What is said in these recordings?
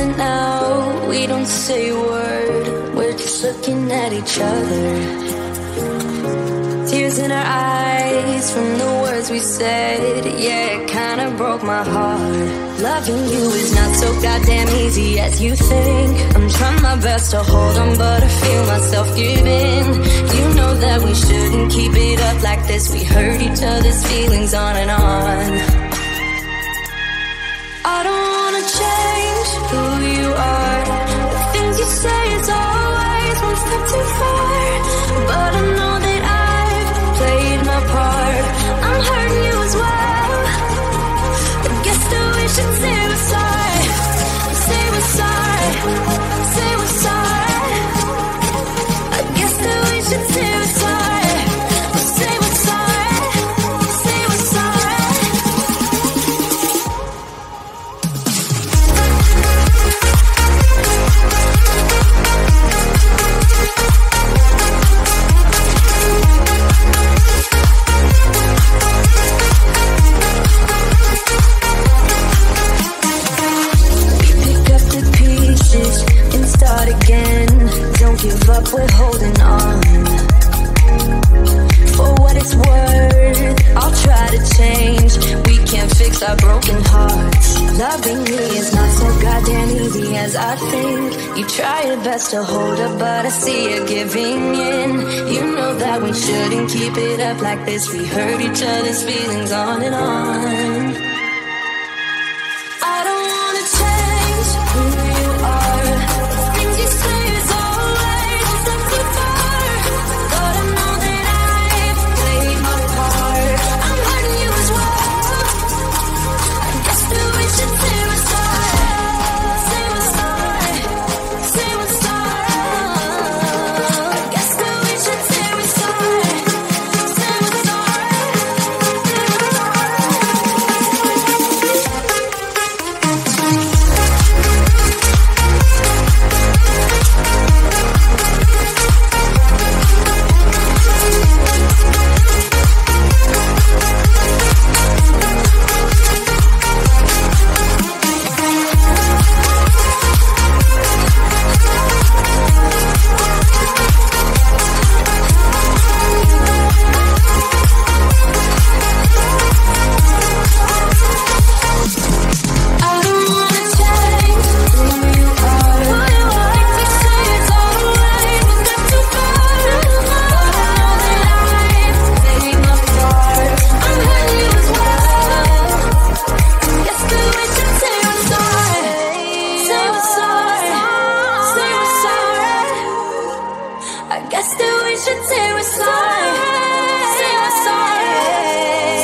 silent now, we don't say a word, we're just looking at each other. Tears in our eyes from the words we said, yeah, it kinda broke my heart. Loving you is not so goddamn easy as you think. I'm trying my best to hold on, but I feel myself giving. You know that we shouldn't keep it up like this. We hurt each other's feelings on and on. I don't wanna change who you are. The things you say is always one step too far. But I know that I've played my part. I'm hurting you as well. I guess that we should say we're sorry. Say we're sorry. Say we're sorry. I guess that we should say we're sorry. Say we're sorry. Say we're sorry. And start again. Don't give up, we're holding on. For what it's worth, I'll try to change. We can't fix our broken hearts. Loving me is not so goddamn easy as I think. You try your best to hold up, but I see you giving in. You know that we shouldn't keep it up like this. We hurt each other's feelings on and on. I don't wanna change who you are. Things you say is always a step too far. But I know that I've played my part. I'm hurting you as well. I guess that we should say we're sorry. Say we're sorry. Say we're sorry. I guess that we should say we're sorry. Say we're sorry.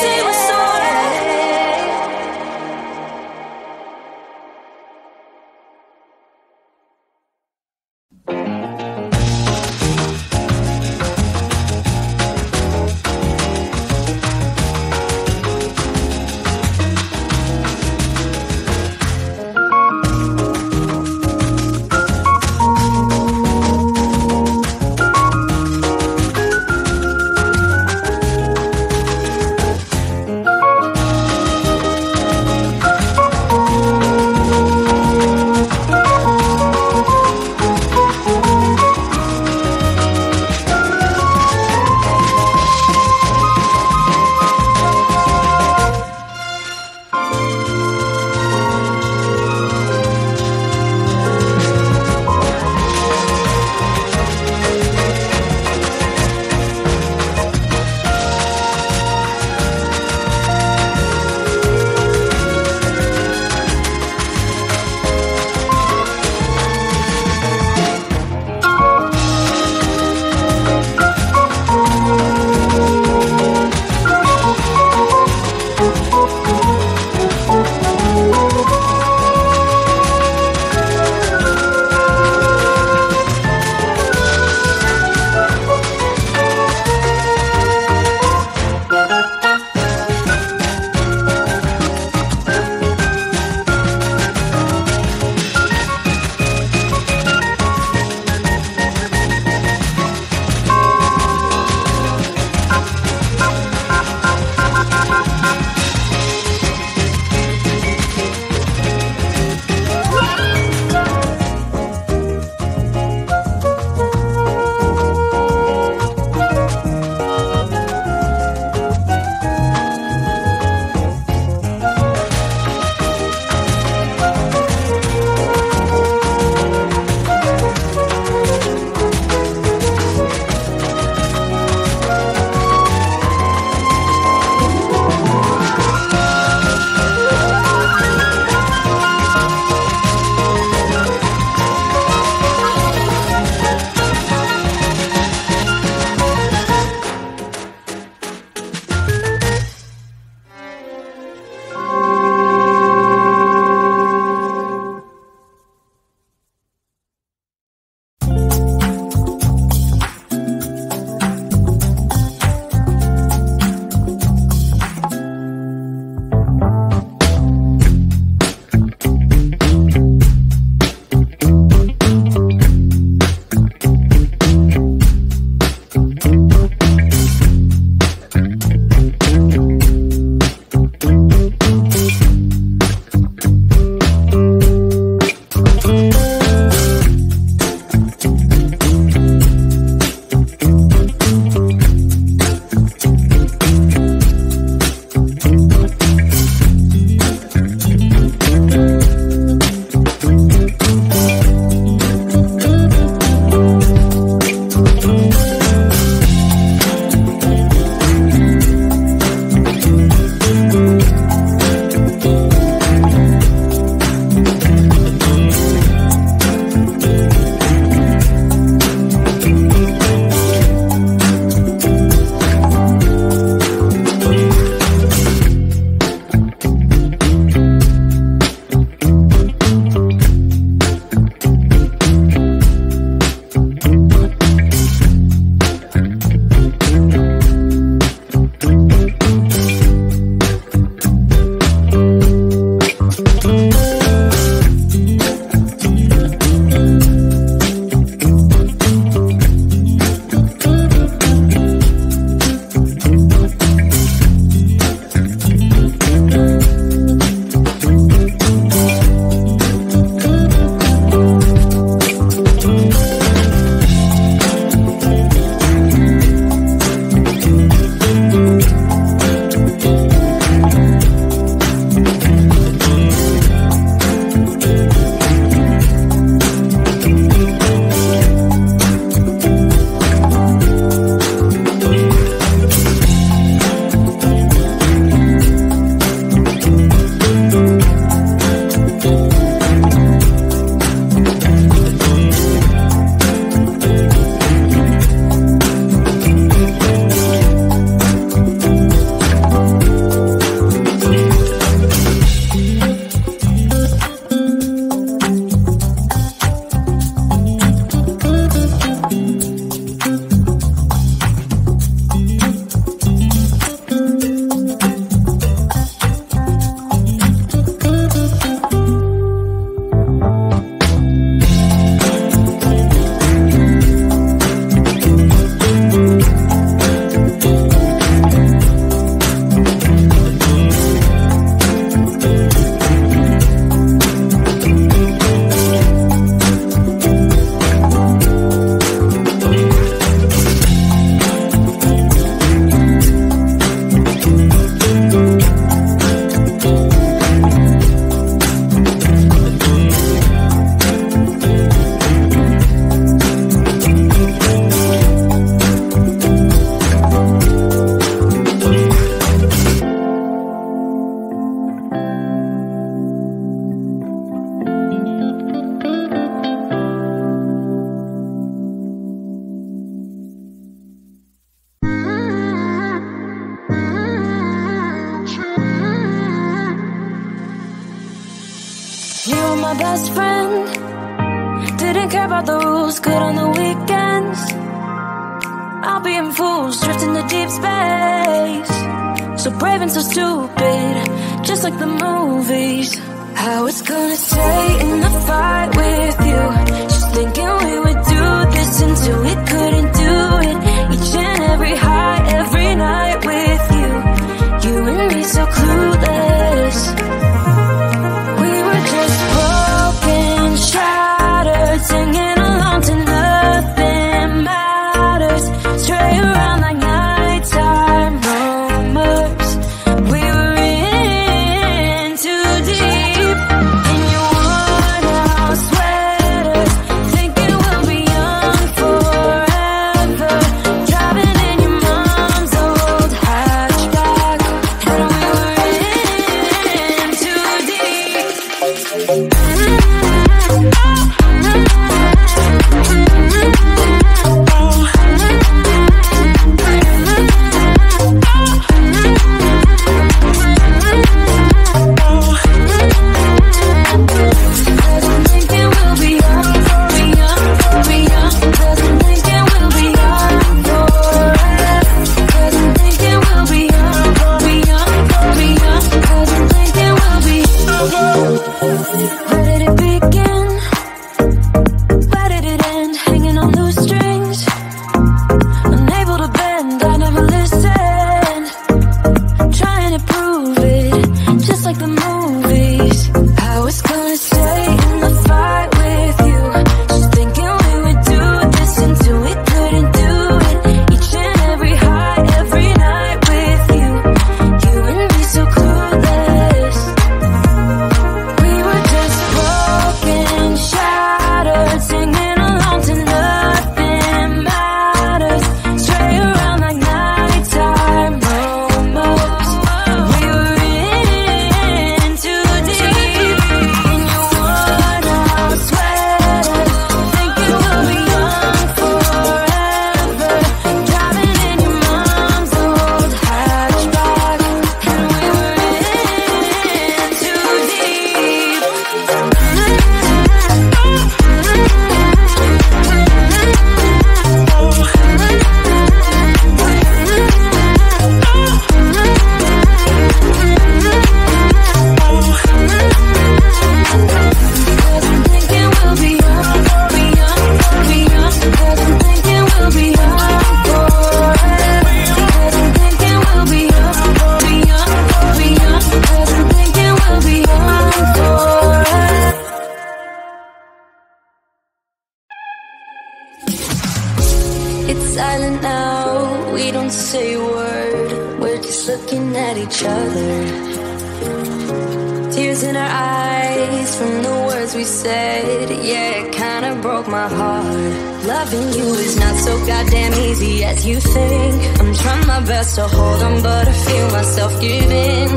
Say we're my best friend. Didn't care about the rules, good on the weekends. I'll be in fools, drifting to deep space. So brave and so stupid, just like the movies. I was gonna stay in the fight with you, just thinking we would do this until we couldn't do it. Each and every high, every night with you. You and me so clueless. We were just broken, shattered, singing along to nothing matters. Stray around like nighttime rumors. We were in too deep. In your worn-out sweaters, thinking we'll be young forever. Driving in your mom's old hatchback, and we were in too deep. Where did it begin? Where did it end? Hanging on loose strings, unable to bend. I never listened, trying to prove it, just like the movies. I was gonna stay in the fight with you, just thinking we would do this until we couldn't do it. Each and every high, every night with you. You and me so clueless. We were just broken, shattered, singing along to nothing matters. Stray around like nighttime rumors. We were in too deep. In your worn-out sweaters, thinking we'll be young forever. Driving in your mom's old hatchback, and we were in too deep. Cause I'm thinking we'll be young, be young, be young. Cause I'm thinking we'll be young forever. Cause I'm thinking we'll be young, be young, be young. Cause I'm thinking we'll be young forever. It's silent now, we don't say a word. We're just looking at each other. Tears in our eyes from the words we said. Yeah, it kinda broke my heart. Loving you is not so goddamn easy as you think. I'm trying my best to hold on, but I feel myself giving.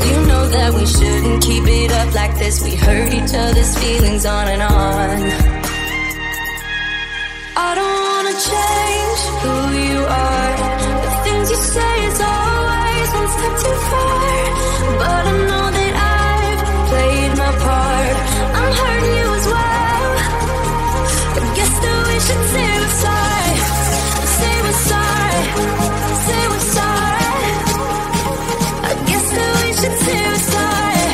You know that we shouldn't keep it up like this. We hurt each other's feelings on and on. I don't wanna change who you are. The things you say is always one step too far. But I know that I've played my part. I'm hurting you as well. I guess that we should say we're sorry. Say we're sorry. Say we're sorry. I guess that we should say we're sorry.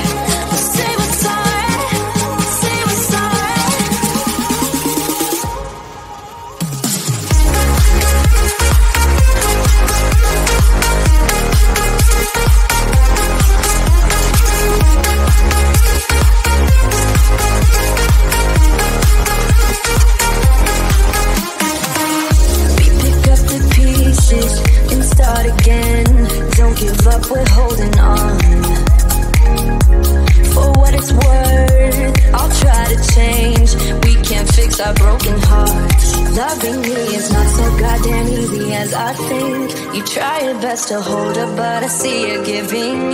Say we're sorry. Say we're sorry. We pick up the pieces and start again. Don't give up, we're holding on. For what it's worth, I'll try to change. We can't fix our broken hearts. Loving me is not so goddamn easy as I think. You try your best to hold up, but I see you giving